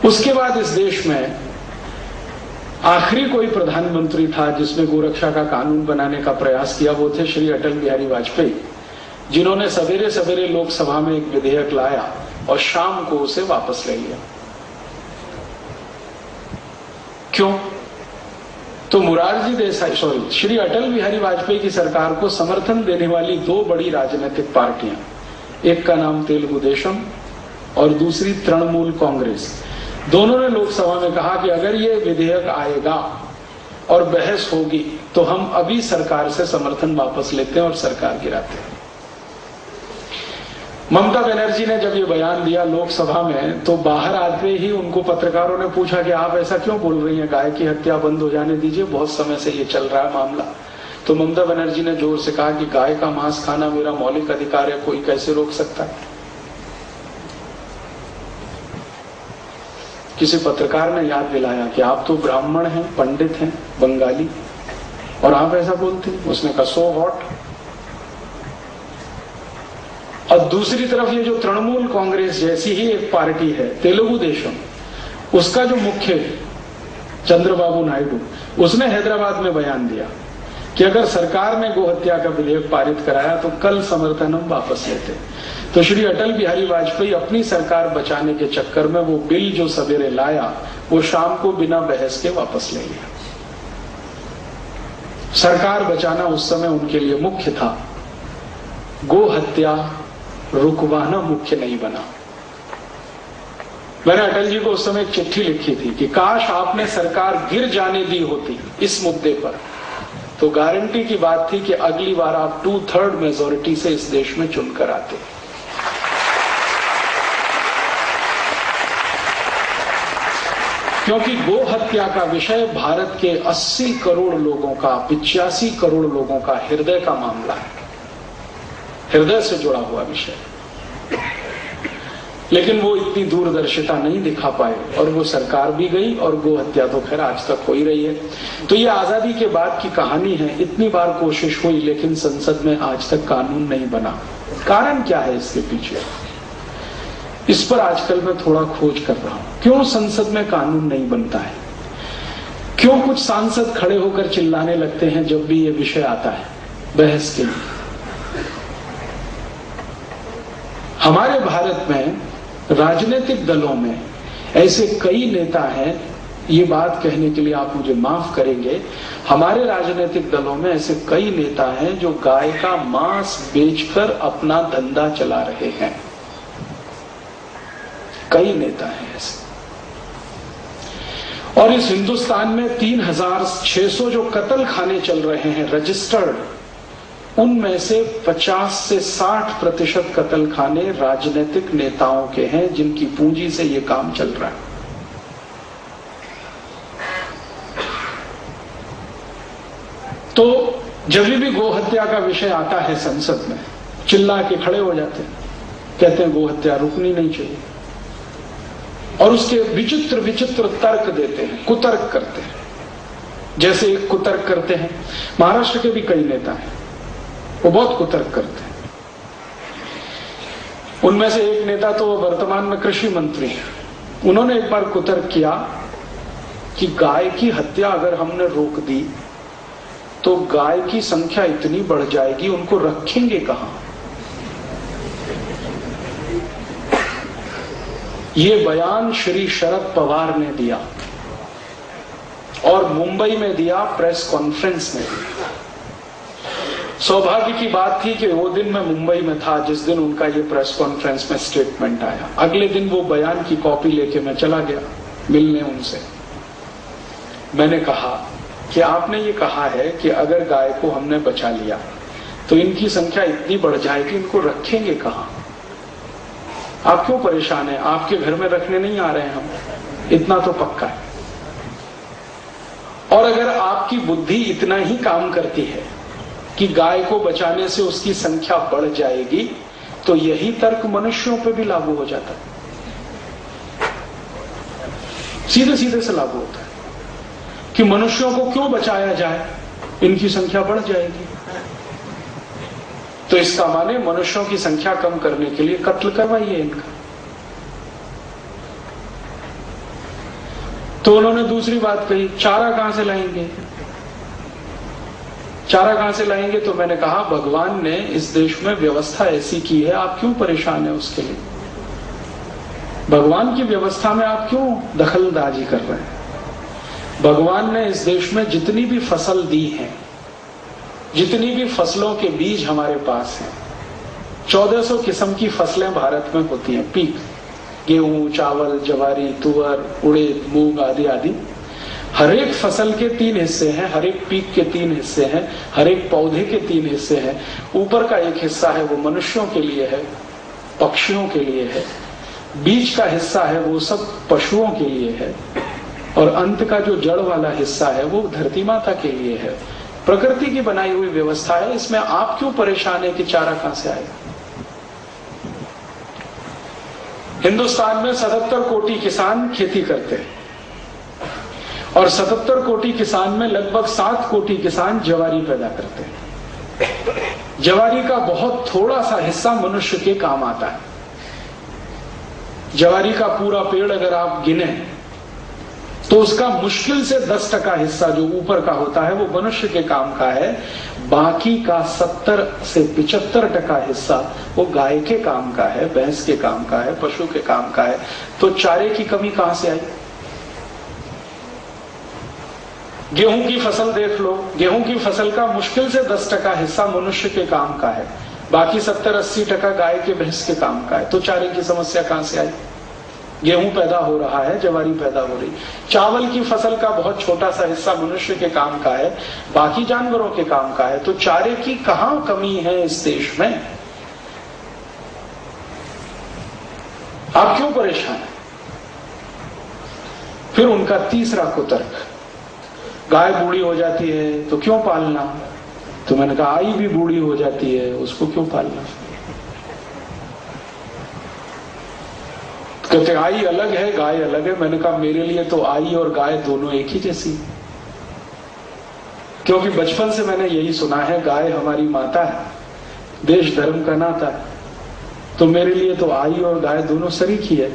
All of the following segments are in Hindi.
उसके बाद इस देश में आखिरी कोई प्रधानमंत्री था जिसने गोरक्षा का कानून बनाने का प्रयास किया, वो थे श्री अटल बिहारी वाजपेयी, जिन्होंने सवेरे सवेरे लोकसभा में एक विधेयक लाया और शाम को उसे वापस ले लिया। क्यों? तो श्री अटल बिहारी वाजपेयी की सरकार को समर्थन देने वाली दो बड़ी राजनीतिक पार्टियां, एक का नाम तेलुगु देशम और दूसरी तृणमूल कांग्रेस, दोनों ने लोकसभा में कहा कि अगर ये विधेयक आएगा और बहस होगी तो हम अभी सरकार से समर्थन वापस लेते हैं और सरकार गिराते हैं। ममता बनर्जी ने जब ये बयान दिया लोकसभा में तो बाहर आते ही उनको पत्रकारों ने पूछा कि आप ऐसा क्यों बोल रही हैं, गाय की हत्या बंद हो जाने दीजिए, बहुत समय से ये चल रहा है मामला। तो ममता बनर्जी ने जोर से कहा कि गाय का मांस खाना मेरा मौलिक अधिकार है, कोई कैसे रोक सकता है। किसी पत्रकार ने याद दिलाया कि आप तो ब्राह्मण हैं, पंडित हैं, बंगाली, और आप ऐसा बोलते हैं। उसने कहा सो व्हाट। और दूसरी तरफ ये जो तृणमूल कांग्रेस जैसी ही एक पार्टी है तेलुगु देशम, उसका जो मुख्य चंद्रबाबू नायडू, उसने हैदराबाद में बयान दिया कि अगर सरकार ने गोहत्या का विधेयक पारित कराया तो कल समर्थन हम वापस लेते। तो श्री अटल बिहारी वाजपेयी अपनी सरकार बचाने के चक्कर में वो बिल जो सवेरे लाया वो शाम को बिना बहस के वापस ले लिया। सरकार बचाना उस समय उनके लिए मुख्य था, गो हत्या रुकवाना मुख्य नहीं बना। मैंने अटल जी को उस समय एक चिट्ठी लिखी थी कि काश आपने सरकार गिर जाने दी होती इस मुद्दे पर, तो गारंटी की बात थी कि अगली बार आप 2/3 मेजोरिटी से इस देश में चुनकर आते। क्योंकि गो हत्या का विषय भारत के 80 करोड़ लोगों का, 85 करोड़ लोगों का हृदय का मामला है, हृदय से जुड़ा हुआ विषय। लेकिन वो इतनी दूरदर्शिता नहीं दिखा पाए और वो सरकार भी गई और गो हत्या तो खैर आज तक हो ही रही है। तो ये आजादी के बाद की कहानी है। इतनी बार कोशिश हुई लेकिन संसद में आज तक कानून नहीं बना। कारण क्या है इसके पीछे? इस पर आजकल मैं थोड़ा खोज कर रहा हूं। क्यों संसद में कानून नहीं बनता है? क्यों कुछ सांसद खड़े होकर चिल्लाने लगते हैं जब भी ये विषय आता है बहस के लिए? हमारे भारत में राजनीतिक दलों में ऐसे कई नेता हैं, ये बात कहने के लिए आप मुझे माफ करेंगे, हमारे राजनीतिक दलों में ऐसे कई नेता हैं जो गाय का मांस बेचकर अपना धंधा चला रहे हैं। कई नेता हैं ऐसे। और इस हिंदुस्तान में 3600 जो कत्ल खाने चल रहे हैं रजिस्टर्ड, उनमें से 50 से 60% कत्ल खाने राजनीतिक नेताओं के हैं जिनकी पूंजी से ये काम चल रहा है। तो जब भी गोहत्या का विषय आता है संसद में, चिल्ला के खड़े हो जाते हैं, कहते हैं गोहत्या रुकनी नहीं चाहिए, और उसके विचित्र विचित्र तर्क देते हैं, कुतर्क करते हैं। जैसे एक कुतर्क करते हैं, महाराष्ट्र के भी कई नेता हैं, वो बहुत कुतर्क करते हैं। उनमें से एक नेता तो वर्तमान में कृषि मंत्री हैं। उन्होंने एक बार कुतर्क किया कि गाय की हत्या अगर हमने रोक दी तो गाय की संख्या इतनी बढ़ जाएगी, उनको रखेंगे कहां? ये बयान श्री शरद पवार ने दिया और मुंबई में दिया, प्रेस कॉन्फ्रेंस में दिया। सौभाग्य की बात थी कि वो दिन मैं मुंबई में था जिस दिन उनका ये प्रेस कॉन्फ्रेंस में स्टेटमेंट आया। अगले दिन वो बयान की कॉपी लेके मैं चला गया मिलने उनसे। मैंने कहा कि आपने ये कहा है कि अगर गाय को हमने बचा लिया तो इनकी संख्या इतनी बढ़ जाएगी, इनको रखेंगे कहां? आप क्यों परेशान हैं? आपके घर में रखने नहीं आ रहे हैं हम, इतना तो पक्का है। और अगर आपकी बुद्धि इतना ही काम करती है कि गाय को बचाने से उसकी संख्या बढ़ जाएगी, तो यही तर्क मनुष्यों पे भी लागू हो जाता है, सीधे सीधे से लागू होता है कि मनुष्यों को क्यों बचाया जाए, इनकी संख्या बढ़ जाएगी। तो इसका माने मनुष्यों की संख्या कम करने के लिए कत्ल करवाइए इनका। तो उन्होंने दूसरी बात कही, चारा कहां से लाएंगे, चारा कहां से लाएंगे? तो मैंने कहा भगवान ने इस देश में व्यवस्था ऐसी की है, आप क्यों परेशान है उसके लिए? भगवान की व्यवस्था में आप क्यों दखलंदाजी कर रहे हैं? भगवान ने इस देश में जितनी भी फसल दी है, जितनी भी फसलों के बीज हमारे पास हैं, 1400 किस्म की फसलें भारत में होती हैं, पीक, गेहूं, चावल, जवारी, तुअर, उड़द, मूंग आदि आदि। हर एक फसल के 3 हिस्से हैं, हर एक पीक के 3 हिस्से हैं, हर एक पौधे के 3 हिस्से हैं। ऊपर का एक हिस्सा है वो मनुष्यों के लिए है, पक्षियों के लिए है, बीच का हिस्सा है वो सब पशुओं के लिए है, और अंत का जो जड़ वाला हिस्सा है वो धरती माता के लिए है। प्रकृति की बनाई हुई व्यवस्था है, इसमें आप क्यों परेशान है कि चारा कहां से आएगा? हिंदुस्तान में 77 कोटि किसान खेती करते हैं, और 77 कोटि किसान में लगभग 7 कोटि किसान जवारी पैदा करते हैं। जवारी का बहुत थोड़ा सा हिस्सा मनुष्य के काम आता है। जवारी का पूरा पेड़ अगर आप गिने तो उसका मुश्किल से 10% हिस्सा जो ऊपर का होता है वो मनुष्य के काम का है, बाकी का 70 से 75% हिस्सा वो गाय के काम का है, भैंस के काम का है, पशु के काम का है। तो चारे की कमी कहां से आई? गेहूं की फसल देख लो, गेहूं की फसल का मुश्किल से 10% हिस्सा मनुष्य के काम का है, बाकी 70-80% गाय के भैंस के काम का है। तो चारे की समस्या कहां से आई? गेहूं पैदा हो रहा है, जवारी पैदा हो रही। चावल की फसल का बहुत छोटा सा हिस्सा मनुष्य के काम का है, बाकी जानवरों के काम का है। तो चारे की कहां कमी है इस देश में? आप क्यों परेशान हैं? फिर उनका तीसरा कुतर्क, गाय बूढ़ी हो जाती है तो क्यों पालना? तो मैंने कहा आई भी बूढ़ी हो जाती है, उसको क्यों पालना? कहते आई अलग है, गाय अलग है। मैंने कहा मेरे लिए तो आई और गाय दोनों एक ही जैसी, क्योंकि बचपन से मैंने यही सुना है, गाय हमारी माता है, देश धर्म का नाता है। तो मेरे लिए तो आई और गाय दोनों शरीक ही है।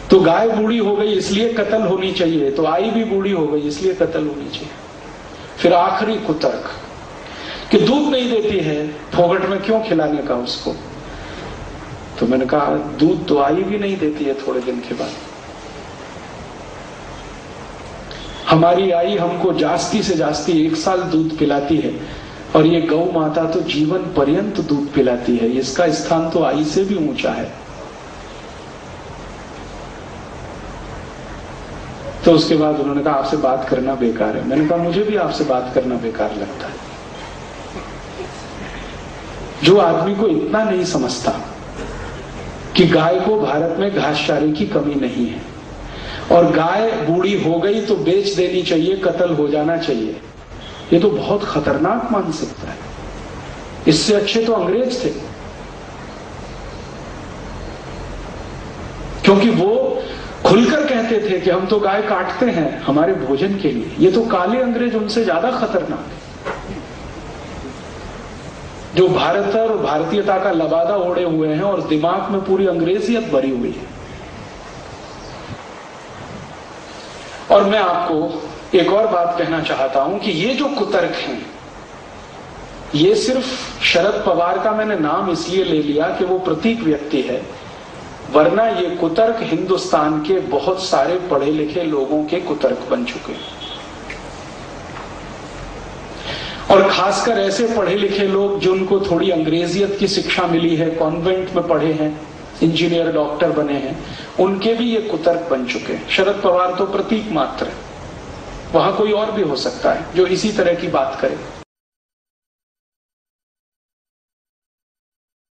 तो गाय बूढ़ी हो गई इसलिए कत्ल होनी चाहिए, तो आई भी बूढ़ी हो गई इसलिए कत्ल होनी चाहिए। फिर आखिरी कुतर्क कि दूध नहीं देती है, फोगट में क्यों खिलाने का उसको? तो मैंने कहा दूध तो आई भी नहीं देती है थोड़े दिन के बाद। हमारी आई हमको जास्ती से जास्ती 1 साल दूध पिलाती है, और ये गौ माता तो जीवन पर्यंत दूध पिलाती है। इसका स्थान तो आई से भी ऊंचा है। तो उसके बाद उन्होंने कहा आपसे बात करना बेकार है। मैंने कहा मुझे भी आपसे बात करना बेकार लगता है। जो आदमी को इतना नहीं समझता कि गाय को भारत में घास चारे की कमी नहीं है, और गाय बूढ़ी हो गई तो बेच देनी चाहिए, कत्ल हो जाना चाहिए, ये तो बहुत खतरनाक मानसिकता है। इससे अच्छे तो अंग्रेज थे, क्योंकि वो खुलकर कहते थे कि हम तो गाय काटते हैं हमारे भोजन के लिए। ये तो काले अंग्रेज उनसे ज्यादा खतरनाक है, जो भारत और भारतीयता का लबादा ओढ़े हुए हैं और दिमाग में पूरी अंग्रेजियत भरी हुई है। और मैं आपको एक और बात कहना चाहता हूं कि ये जो कुतर्क हैं, ये सिर्फ शरद पवार का मैंने नाम इसलिए ले लिया कि वो प्रतीक व्यक्ति है, वरना ये कुतर्क हिंदुस्तान के बहुत सारे पढ़े लिखे लोगों के कुतर्क बन चुके हैं। और खासकर ऐसे पढ़े लिखे लोग जिनको थोड़ी अंग्रेजियत की शिक्षा मिली है, कॉन्वेंट में पढ़े हैं, इंजीनियर डॉक्टर बने हैं, उनके भी ये कुतर्क बन चुके हैं। शरद पवार तो प्रतीक मात्र है, वहां कोई और भी हो सकता है जो इसी तरह की बात करे।